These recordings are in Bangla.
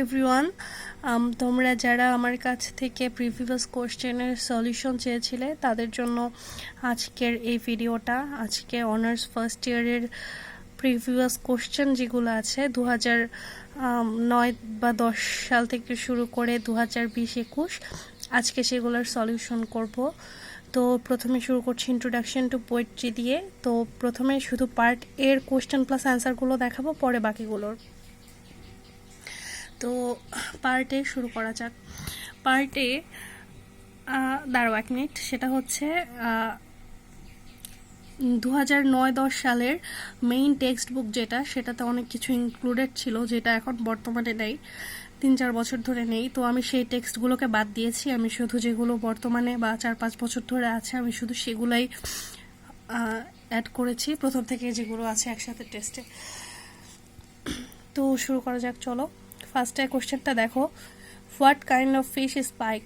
এভরিওয়ান, তোমরা যারা আমার কাছ থেকে প্রিভিয়াস কোশ্চেনের সলিউশন চেয়েছিলে তাদের জন্য আজকের এই ভিডিওটা। আজকে অনার্স ফার্স্ট ইয়ারের প্রিভিয়াস কোশ্চেন যেগুলো আছে 2009 বা 10 সাল থেকে শুরু করে 2020-21 আজকে সেগুলোর সলিউশন করব। তো প্রথমে শুরু করছি ইন্ট্রোডাকশন টু পোয়েট্রি দিয়ে। তো প্রথমে শুধু পার্ট এর কোশ্চেন প্লাস অ্যান্সারগুলো দেখাবো, পরে বাকিগুলোর। তো পার্টে শুরু করা যাক। পার্টে দাঁড়াও 1 মিনিট, সেটা হচ্ছে 2009-10 সালের মেইন টেক্সট বুক যেটা, সেটাতে অনেক কিছু ইনক্লুডেড ছিল যেটা এখন বর্তমানে নেই, 3-4 বছর ধরে নেই। তো আমি সেই টেক্সটগুলোকে বাদ দিয়েছি। আমি শুধু যেগুলো বর্তমানে বা 4-5 বছর ধরে আছে আমি শুধু সেগুলাই অ্যাড করেছি, প্রথম থেকে যেগুলো আছে একসাথে টেক্সটে। তো শুরু করা যাক, চলো। ফার্স্টে কোশ্চেনটা দেখো, what kind of fish is pike.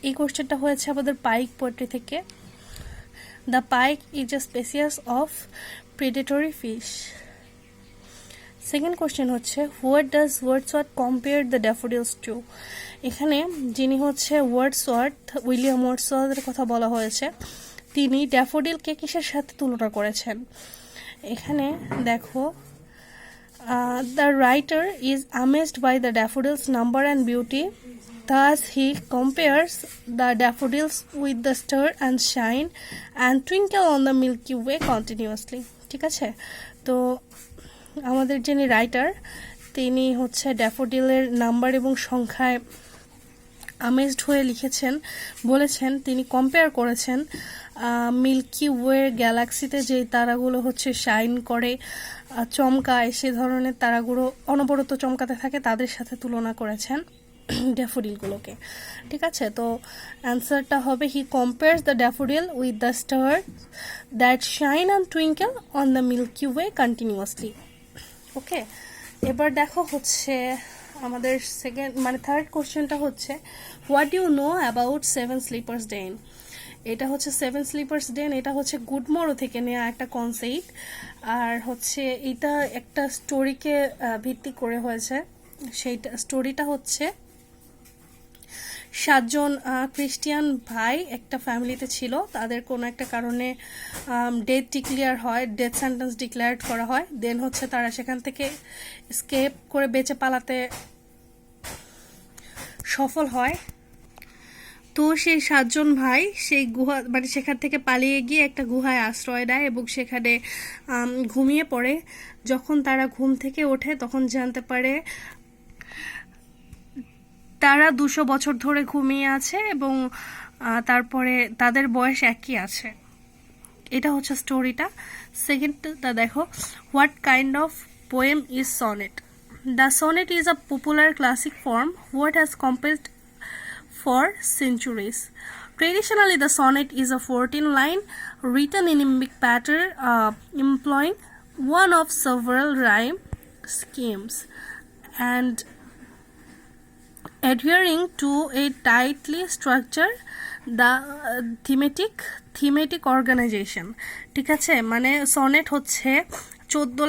এই কোশ্চেনটা হয়েছে আমাদের পাইক পোয়েট্রি থেকে। The pike is a species of predatory fish. Second question হচ্ছে, what does Wordsworth compare the daffodils to. এখানে যিনি হচ্ছে ওয়ার্ডসওয়ার্থ, উইলিয়াম ওয়ার্ডসওয়ার্থের কথা বলা হয়েছে, তিনি ড্যাফোডিলকে কিসের সাথে তুলনা করেছেন। এখানে দেখো, the writer is amazed by the daffodils' number and beauty. Thus, he compares the daffodils with the stir and shine and twinkle on the Milky Way continuously. ঠিক আছে, তো আমাদের যিনি রাইটার তিনি হচ্ছে ড্যাফোডিলের নাম্বার এবং সংখ্যায় আমেজড হয়ে লিখেছেন, বলেছেন তিনি কম্পেয়ার করেছেন মিল্কি ওয়ে গ্যালাক্সিতে যে তারাগুলো হচ্ছে শাইন করে, চমকায়, সে ধরনের তারাগুলো অনবরত চমকাতে থাকে, তাদের সাথে তুলনা করেছেন ড্যাফোডিলগুলোকে। ঠিক আছে, তো অ্যান্সারটা হবে, he compares the daffodil with the star that shine and twinkle on the milky way continuously. Okay, এবার দেখো হচ্ছে আমাদের থার্ড কোশ্চেনটা হচ্ছে, what you know about 7 sleepers den. এটা হচ্ছে 7 স্লিপার্স ডেন, এটা হচ্ছে গুডমোরো থেকে নেওয়া একটা কনসেপ্ট, আর হচ্ছে এটা একটা স্টোরিকে ভিত্তি করে হয়েছে। সেইটা স্টোরিটা হচ্ছে 7 জন খ্রিস্টিয়ান ভাই একটা ফ্যামিলিতে ছিল, তাদের কোনো একটা কারণে ডেথ সেন্টেন্স ডিক্লেয়ার করা হয়। দেন হচ্ছে তারা সেখান থেকে স্কেপ করে বেঁচে পালাতে সফল হয়। তো সেই 7 জন ভাই সেই গুহা সেখান থেকে পালিয়ে গিয়ে একটা গুহায় আশ্রয় নেয় এবং সেখানে ঘুমিয়ে পড়ে। যখন তারা ঘুম থেকে ওঠে তখন জানতে পারে তারা 200 বছর ধরে ঘুমিয়ে আছে এবং তারপরে তাদের বয়স একই আছে। এটা হচ্ছে স্টোরিটা। সেকেন্ডটা দেখো, what kind of poem is sonnet. The sonnet is a popular classic form what has composed for centuries. Traditionally, the sonnet is a 14-line written in iambic pattern employing one of several rhyme schemes and adhering to a tightly structured the thematic organization. ঠিক আছে, মানে সনেট হচ্ছে 14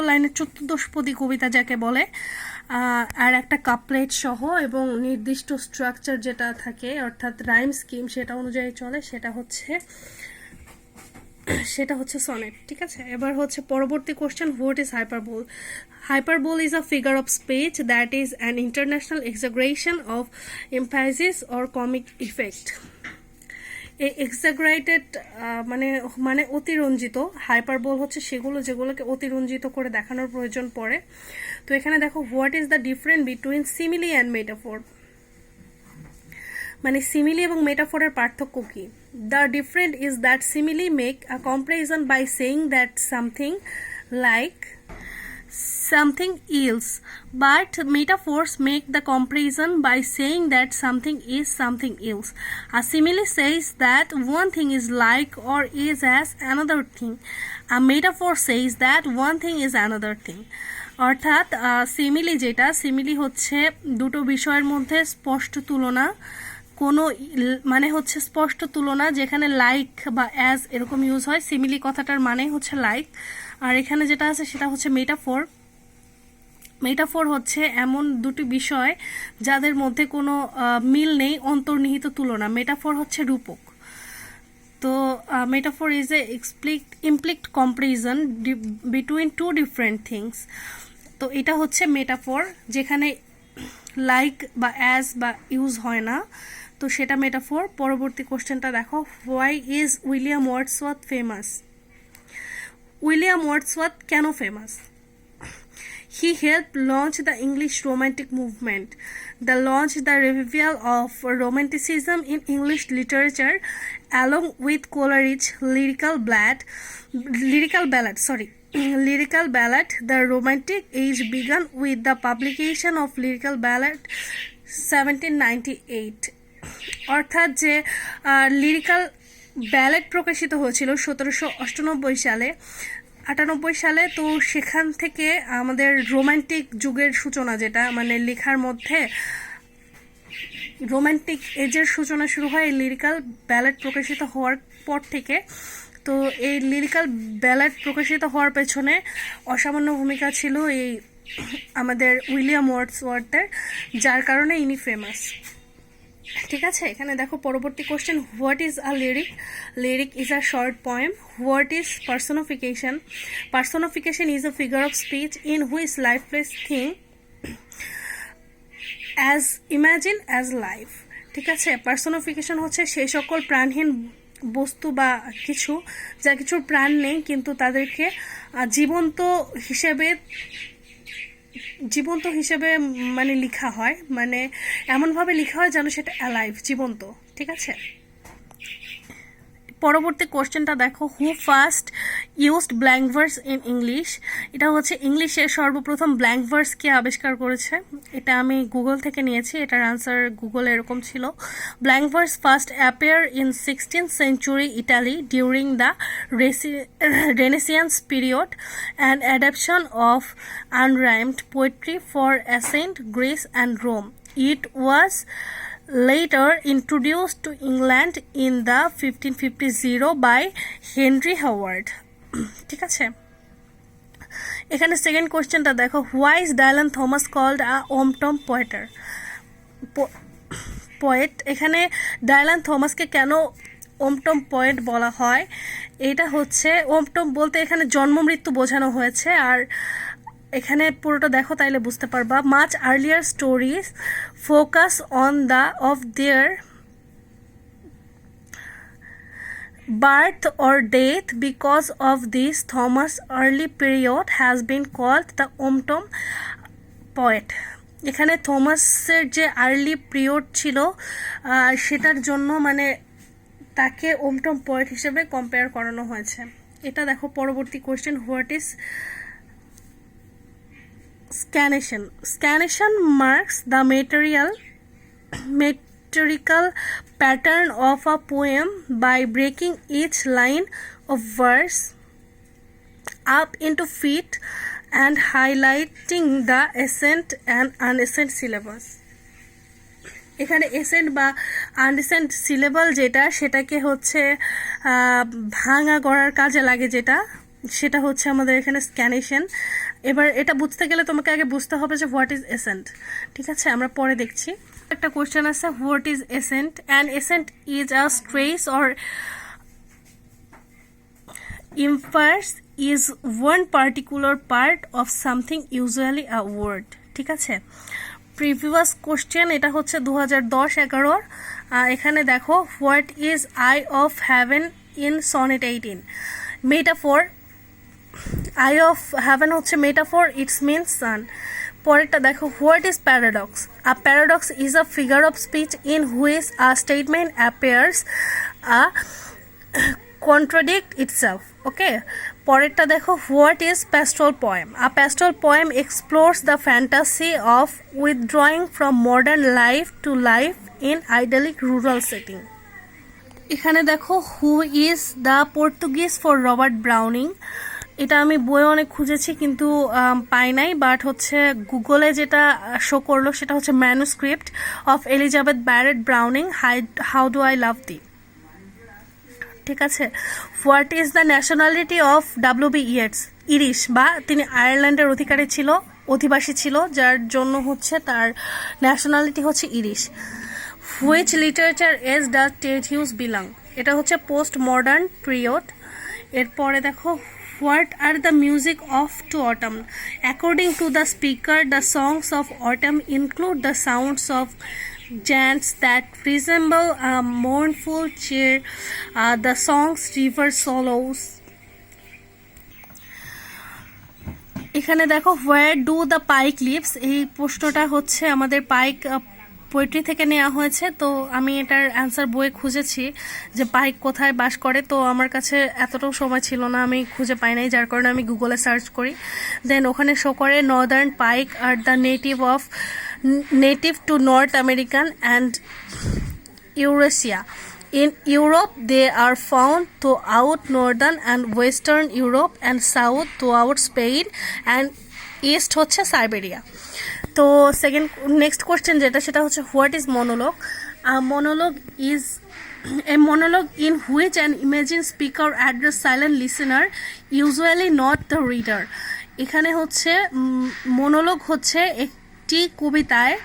লাইনের চতুর্দশপদী কবিতা যাকে বলে, আর একটা কাপলেট সহ এবং নির্দিষ্ট স্ট্রাকচার যেটা থাকে অর্থাৎ রাইম স্কিম সেটা অনুযায়ী চলে, সেটা হচ্ছে সনেট। ঠিক আছে, এবার হচ্ছে পরবর্তী question, what is hyperbole. Hyperbole is a figure of speech that is an international exaggeration of emphasis or comic effect. এক্সাগ্রেটেড মানে অতিরঞ্জিত, হাইপারবোল হচ্ছে সেগুলো যেগুলোকে অতিরঞ্জিত করে দেখানোর প্রয়োজন পড়ে। তো এখানে দেখো, what is the difference between simile and metaphor. মানে সিমিলি এবং মেটাফোরের পার্থক্য কি। The different is that simile make a comparison by saying that something like something else, but metaphors make the comparison by saying that something is something else. A simile says that one thing is like or is as another thing. A metaphor says that one thing is another thing. অর্থাৎ সিমিলি হচ্ছে দুটো বিষয়ের মধ্যে স্পষ্ট তুলনা, কোনো হচ্ছে স্পষ্ট তুলনা যেখানে লাইক বা অ্যাজ এরকম ইউজ হয়। সিমিলি কথাটার মানে হচ্ছে লাইক, আর এখানে যেটা আছে সেটা হচ্ছে মেটাফোর। মেটাফোর হচ্ছে এমন দুটি বিষয় যাদের মধ্যে কোনো মিল নেই, অন্তর্নিহিত তুলনা। মেটাফোর হচ্ছে রূপক। তো metaphor is a implicit comparison between two different things. তো এটা হচ্ছে মেটাফোর, যেখানে লাইক বা অ্যাজ বা ইউজ হয় না, তো সেটা মেটাফোর। পরবর্তী কোশ্চেনটা দেখো, why is William Wordsworth famous? William Wordsworth কেন famous? He helped launch the English Romantic movement. The launched the revival of Romanticism in English literature, along with Coleridge's lyrical ballad. The Romantic age began with the publication of lyrical ballad 1798. অর্থাৎ যে লিরিক্যাল ব্যালেড প্রকাশিত হয়েছিল 1798 সালে, 98 সালে। তো সেখান থেকে আমাদের রোমান্টিক যুগের সূচনা, যেটা মানে লেখার মধ্যে রোমান্টিক এজের সূচনা শুরু হয় এই লিরিক্যাল ব্যালেড প্রকাশিত হওয়ার পর থেকে। তো এই লিরিক্যাল ব্যালেড প্রকাশিত হওয়ার পেছনে অসামান্য ভূমিকা ছিল এই আমাদের উইলিয়াম ওয়ার্ডসওয়ার্থের, যার কারণে ইনি ফেমাস। ঠিক আছে, এখানে দেখো পরবর্তী question, what is a lyric? Lyric is a short poem. What is personification? Personification is a figure of speech in which lifeless thing as imagine as life. ঠিক আছে, পার্সোনিফিকেশন হচ্ছে সেই সকল প্রাণহীন বস্তু বা কিছু, যা কিছুর প্রাণ নেই কিন্তু তাদেরকে জীবন্ত হিসেবে মানে লেখা হয়, মানে এমনভাবে লেখা হয় যেন সেটা অ্যালাইভ, জীবন্ত। ঠিক আছে, পরবর্তী কোশ্চেনটা দেখো, হু first used blank verse in English? এটা হচ্ছে ইংলিশে সর্বপ্রথম ব্ল্যাঙ্ক ভার্স কে আবিষ্কার করেছে? এটা আমি গুগল থেকে নিয়েছি, এটার আনসার গুগলে এরকম ছিল, blank verse first appear in 16th century Italy during the Renaissance period, an adaptation of unrhymed poetry for ancient Greece and Rome. It was later introduced to England in the 1550 by Henry Howard. ঠিক আছে, এখানে সেকেন্ড কোশ্চেনটা দেখো, why is Dylan Thomas called a womb tomb poet? এখানে ডায়লান থমাসকে কেন ওমটম পোয়েট বলা হয়? এটা হচ্ছে ওমটম বলতে এখানে জন্ম মৃত্যু বোঝানো হয়েছে, আর এখানে পুরোটা দেখো তাইলে বুঝতে পারবা। Much earlier stories focus on the of their birth or death, because of this Thomas early period has been called the womb tomb poet. এখানে থমাসের যে আর্লি পিরিয়ড ছিল সেটার জন্য মানে তাকে ওমটম পোয়েট হিসেবে কম্পেয়ার করানো হয়েছে। এটা দেখো পরবর্তী question, what is scanation? Scanation marks the metrical pattern of a poem by breaking each line of verse up into feet and highlighting the accent and unaccent syllables. এখানে এসেন্ট বা আনএসেন্ট সিলেবল যেটা, সেটাকে হচ্ছে ভাঙা করার কাজে লাগে, সেটা হচ্ছে আমাদের এখানে স্ক্যানেশন। এবার এটা বুঝতে গেলে তোমাকে আগে বুঝতে হবে যে হোয়াট ইজ এসেন্ট। ঠিক আছে, আমরা পরে দেখছি। একটা কোশ্চেন আছে, what is accent? An accent is a stress or emphasis is one particular part of something, usually a word. ঠিক আছে, প্রিভিয়াস কোশ্চেন এটা হচ্ছে 2010-11। এখানে দেখো, what is eye of heaven in sonnet 18? Metaphor, eye of heaven হচ্ছে মেটাফোর, ইটস মিনস সান। পরেরটা দেখো, what is paradox? A paradox is a figure of speech in which a statement appears a contradict itself. Okay, পরেরটা দেখো, what is pastoral poem? A pastoral poem explores the fantasy of withdrawing from modern life to life in idyllic rural setting. এখানে দেখো, who is the Portuguese for Robert Browning? এটা আমি বইয়ে অনেক খুঁজেছি কিন্তু পাই নাই, বাট হচ্ছে গুগলে যেটা শো করলো সেটা হচ্ছে manuscript of Elizabeth Barrett Browning, how do I love thee. ঠিক আছে, what is the nationality of W B Yeats? Irish, বা তিনি আয়ারল্যান্ডের অধিকারী ছিল। অধিবাসী ছিল, যার জন্য হচ্ছে তার ন্যাশনালিটি হচ্ছে Irish. Which literature age does Ted Hughes belong, এটা হচ্ছে পোস্ট মডার্ন পিরিয়ড। এরপরে দেখো what are the music of to autumn, according to the speaker the songs of autumn include the sounds of chants that resemble a mournful cheer, the songs river solos. এখানে দেখো where do the pike lives, এই প্রশ্নটা হচ্ছে আমাদের পাইক পোয়েট্রি থেকে নেওয়া হয়েছে। তো আমি এটার অ্যান্সার বইয়ে খুঁজেছি যে পাইক কোথায় বাস করে, তো আমার কাছে এতটাও সময় ছিল না, আমি খুঁজে পাই নাই, যার কারণে আমি গুগলে সার্চ করি। দেন ওখানে শো করে northern pike are the native to North American and Eurasia. In Europe, they are found throughout northern and western Europe and south throughout Spain and east হচ্ছে সাইবেরিয়া। তো নেক্সট কোয়েশ্চেন যেটা, সেটা হচ্ছে what is monologue. Monologue is a monologue in which an imagined speaker address silent listener, usually not the reader. এখানে হচ্ছে মনোলগ হচ্ছে একটি কবিতায়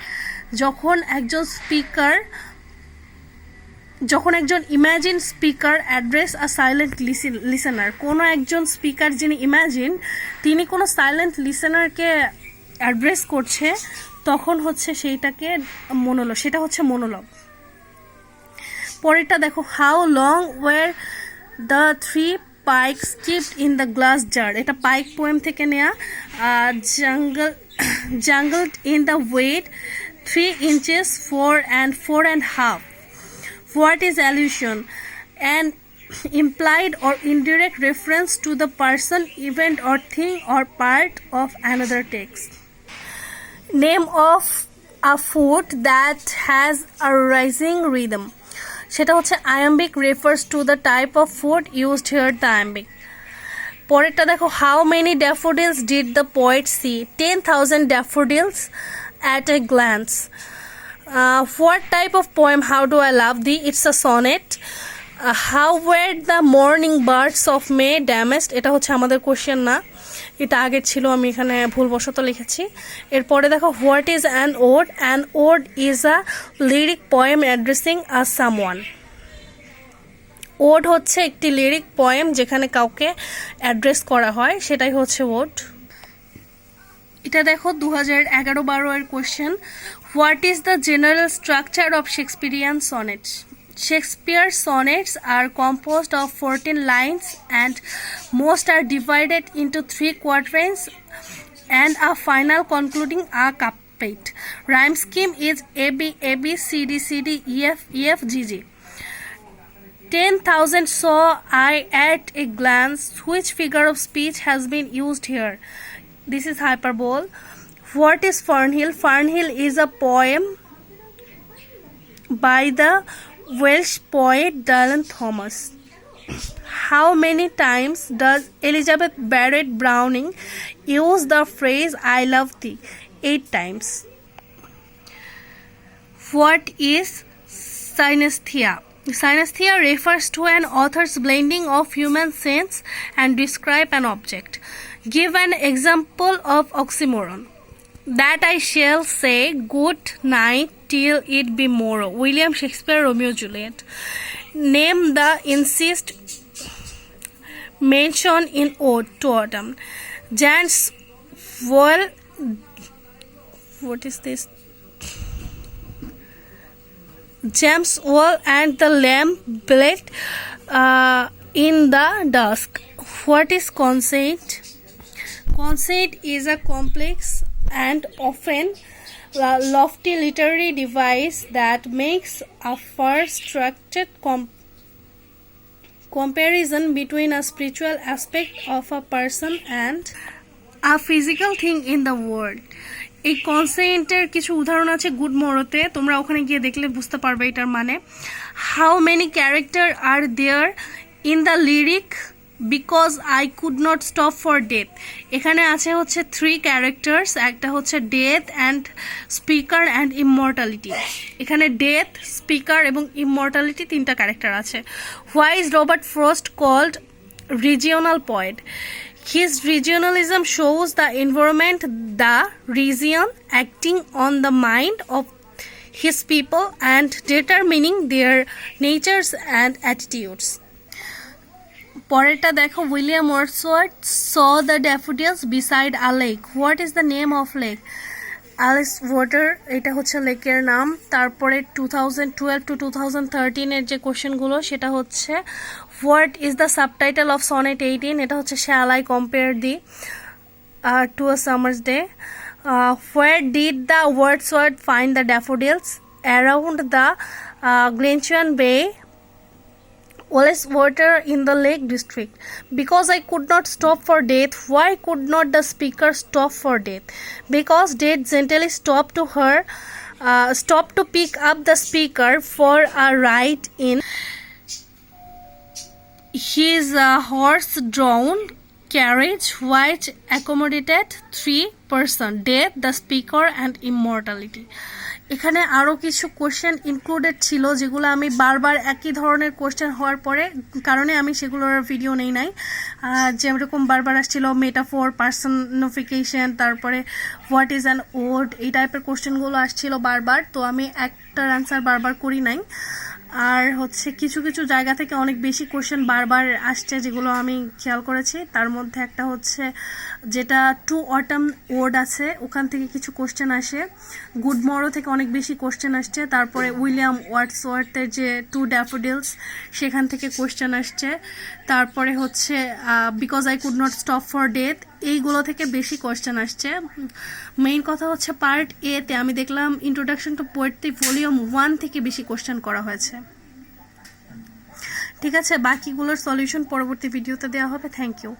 যখন একজন ইমাজিন স্পিকার অ্যাড্রেস আ সাইলেন্ট লিসেনার, কোনো একজন স্পিকার যিনি ইমাজিন, তিনি কোনো সাইলেন্ট লিসেনারকে অ্যাড্রেস করছে, তখন হচ্ছে সেটা হচ্ছে মনোলগ। পরেরটা দেখো how long were the three pikes kept in the glass jar, এটা পাইক পোয়েম থেকে নেয়া। jangled in the weight 3 inches 4 and 4.5. What is allusion? An implied or indirect reference to the person, event or thing or part of another text. Name of a foot that has a rising rhythm, সেটা হচ্ছে iambic refers to the type of foot used here, the iambic. পরেরটা দেখো how many daffodils did the poet see, 10,000 daffodils at a glance. What type of poem how do I love thee, it's a sonnet. How were the morning birds of May damaged, এটা হচ্ছে আমাদের কোশ্চেন না, এটা আগের ছিল, আমি এখানে ভুলবশত লিখেছি। এরপরে দেখো what is an ode, an ode is a lyric poem addressing a someone. Ode হচ্ছে একটি লিরিক পোয়েম যেখানে কাউকে অ্যাড্রেস করা হয়, সেটাই হচ্ছে ওড। এটা দেখো 2011-12 এর question, what is the general structure of Shakespearean sonnets. Shakespeare's sonnets are composed of 14 lines and most are divided into 3 quatrains and a final concluding a couplet. Rhyme scheme is AB, AB, CD, CD, EF, EF, GG. 10,000 saw I at a glance. Which figure of speech has been used here? This is hyperbole. What is Fernhill? Fernhill is a poem by the Welsh poet Dylan Thomas. How many times does Elizabeth Barrett Browning use the phrase I love thee? 8 times. What is synesthesia? Synesthesia refers to an author's blending of human sense and describe an object. Give an example of oxymoron. That I shall say good night till it be morrow. William Shakespeare, Romeo Juliet. Name the incest mentioned in Ode to Autumn. James Wall. What is this? James Wall and the lamb bled in the dusk. What is conceit? Conceit is a complex and often lofty literary device that makes a far-structured comparison between a spiritual aspect of a person and a physical thing in the world. এই কনসেন্টের কিছু উদাহরণ আছে গুড মোরোতে, তোমরা ওখানে গিয়ে দেখলে বুঝতে পারবে এটার মানে। How many character are there in the lyric because I could not stop for death, এখানে আছে হচ্ছে 3 ক্যারেক্টার্স, একটা হচ্ছে death and speaker and immortality, এখানে ডেথ, স্পিকার এবং ইমমর্টালিটি 3টা ক্যারেক্টার আছে। Why is Robert Frost called regional poet? His regionalism shows the environment, the region acting on the mind of his people and determining their natures and attitudes. পরেরটা দেখো, William Wordsworth saw the daffodils beside a lake. What is the name of lake? Alice water, এটা হচ্ছে লেকের নাম। তারপরে 2012 to 2013 যে কোশ্চেনগুলো, সেটা হচ্ছে what is the subtitle of sonnet 18? এটা হচ্ছে shall I compare thee to a summer's day. Where did the Wordsworth find the daffodils? Around the Glencoyne Bay, Wallace water in the Lake District. Because I could not stop for death. Why could not the speaker stop for death? Because death gently stopped to pick up the speaker for a ride in his horse-drawn carriage, which accommodated 3 persons: death, the speaker, and immortality. এখানে আরও কিছু কোশ্চেন ইনক্লুডেড ছিল যেগুলো আমি বারবার একই ধরনের কোশ্চেন হওয়ার পরে কারণে আমি সেগুলোর ভিডিও নেই নাই। যেরকম বারবার আসছিল মেটাফোর, পার্সনিফিকেশন, তারপরে হোয়াট ইজ অ্যান ওড, এই টাইপের কোশ্চেনগুলো আসছিল বারবার, তো আমি একটার অ্যান্সার বারবার করি নাই। আর হচ্ছে কিছু কিছু জায়গা থেকে অনেক বেশি কোশ্চেন বারবার আসছে যেগুলো আমি খেয়াল করেছি। তার মধ্যে একটা হচ্ছে যেটা টু অটাম ওড আছে, ওখান থেকে কিছু কোশ্চেন আসে। গুড মরো থেকে অনেক বেশি কোশ্চেন আসছে। তারপরে উইলিয়াম ওয়ার্ডসওয়ার্থের যে টু ড্যাফোডিলস, সেখান থেকে কোশ্চেন আসছে। তারপরে হচ্ছে because I could not stop for death, এইগুলো থেকে বেশি কোশ্চেন আসছে। মেইন কথা হচ্ছে পার্ট এ তে আমি দেখলাম ইন্ট্রোডাকশন টু পোয়েট্রি ভলিউম 1 থেকে বেশি কোশ্চেন করা হয়েছে। ঠিক আছে, বাকিগুলোর সলিউশন পরবর্তী ভিডিওতে দেওয়া হবে। Thank you.